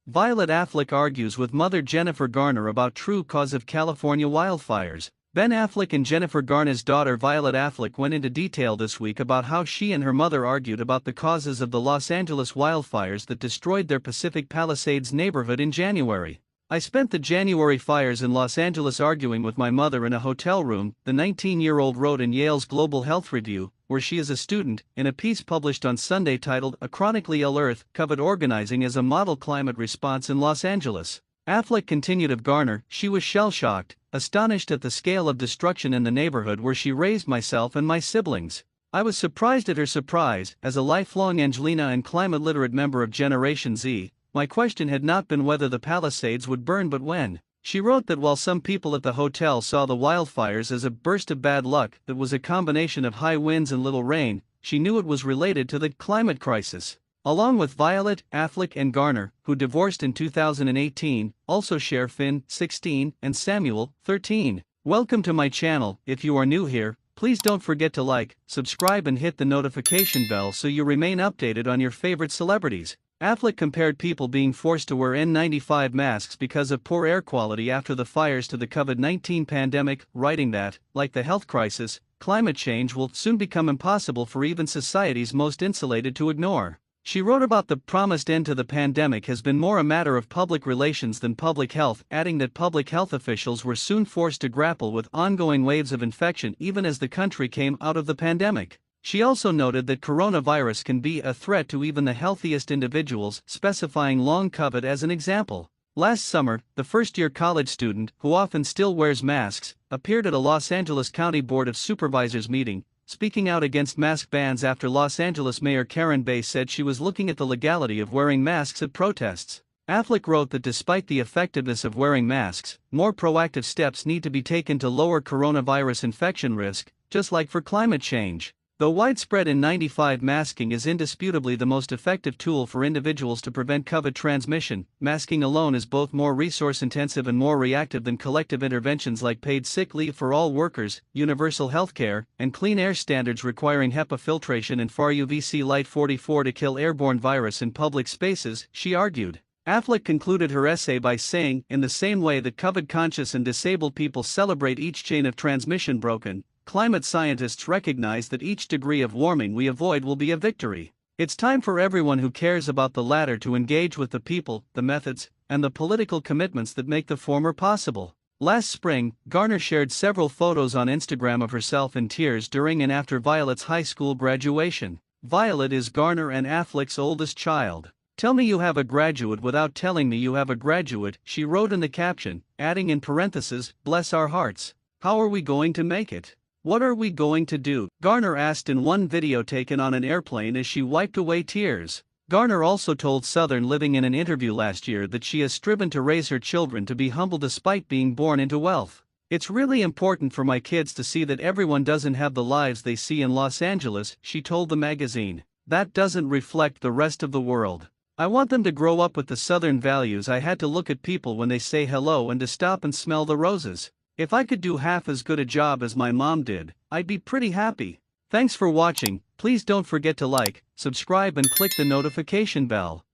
Violet Affleck argues with mother Jennifer Garner about true cause of California wildfires. Ben Affleck and Jennifer Garner's daughter Violet Affleck went into detail this week about how she and her mother argued about the causes of the Los Angeles wildfires that destroyed their Pacific Palisades neighborhood in January. "I spent the January fires in Los Angeles arguing with my mother in a hotel room," the 19-year-old wrote in Yale's Global Health Review, where she is a student, in a piece published on Sunday titled "A Chronically Ill Earth, Covered Organizing as a Model Climate Response in Los Angeles." Affleck continued of Garner, "She was shell-shocked, astonished at the scale of destruction in the neighborhood where she raised myself and my siblings. I was surprised at her surprise. As a lifelong Angelena and climate-literate member of Generation Z, my question had not been whether the Palisades would burn but when." She wrote that while some people at the hotel saw the wildfires as a burst of bad luck that was a combination of high winds and little rain, she knew it was related to the climate crisis. Along with Violet, Affleck and Garner, who divorced in 2018, also share Finn, 16, and Samuel, 13. Welcome to my channel. If you are new here, please don't forget to like, subscribe and hit the notification bell so you remain updated on your favorite celebrities. Affleck compared people being forced to wear N95 masks because of poor air quality after the fires to the COVID-19 pandemic, writing that, like the health crisis, climate change will soon become impossible for even societies most insulated to ignore. She wrote about the promised end to the pandemic has been more a matter of public relations than public health, adding that public health officials were soon forced to grapple with ongoing waves of infection even as the country came out of the pandemic. She also noted that coronavirus can be a threat to even the healthiest individuals, specifying long COVID as an example. Last summer, the first-year college student, who often still wears masks, appeared at a Los Angeles County Board of Supervisors meeting, speaking out against mask bans after Los Angeles Mayor Karen Bass said she was looking at the legality of wearing masks at protests. Affleck wrote that despite the effectiveness of wearing masks, more proactive steps need to be taken to lower coronavirus infection risk, just like for climate change. Though widespread N95 masking is indisputably the most effective tool for individuals to prevent COVID transmission, masking alone is both more resource-intensive and more reactive than collective interventions like paid sick leave for all workers, universal health care, and clean air standards requiring HEPA filtration and FAR UVC Light 44 to kill airborne virus in public spaces, she argued. Affleck concluded her essay by saying, "In the same way that COVID-conscious and disabled people celebrate each chain of transmission broken, climate scientists recognize that each degree of warming we avoid will be a victory. It's time for everyone who cares about the latter to engage with the people, the methods, and the political commitments that make the former possible." Last spring, Garner shared several photos on Instagram of herself in tears during and after Violet's high school graduation. Violet is Garner and Affleck's oldest child. "Tell me you have a graduate without telling me you have a graduate," she wrote in the caption, adding in parentheses, "Bless our hearts. How are we going to make it? What are we going to do?" Garner asked in one video taken on an airplane as she wiped away tears. Garner also told Southern Living in an interview last year that she has striven to raise her children to be humble despite being born into wealth. "It's really important for my kids to see that everyone doesn't have the lives they see in Los Angeles," she told the magazine. "That doesn't reflect the rest of the world. I want them to grow up with the Southern values. I had to look at people when they say hello and to stop and smell the roses. If I could do half as good a job as my mom did, I'd be pretty happy." Thanks for watching. Please don't forget to like, subscribe and click the notification bell.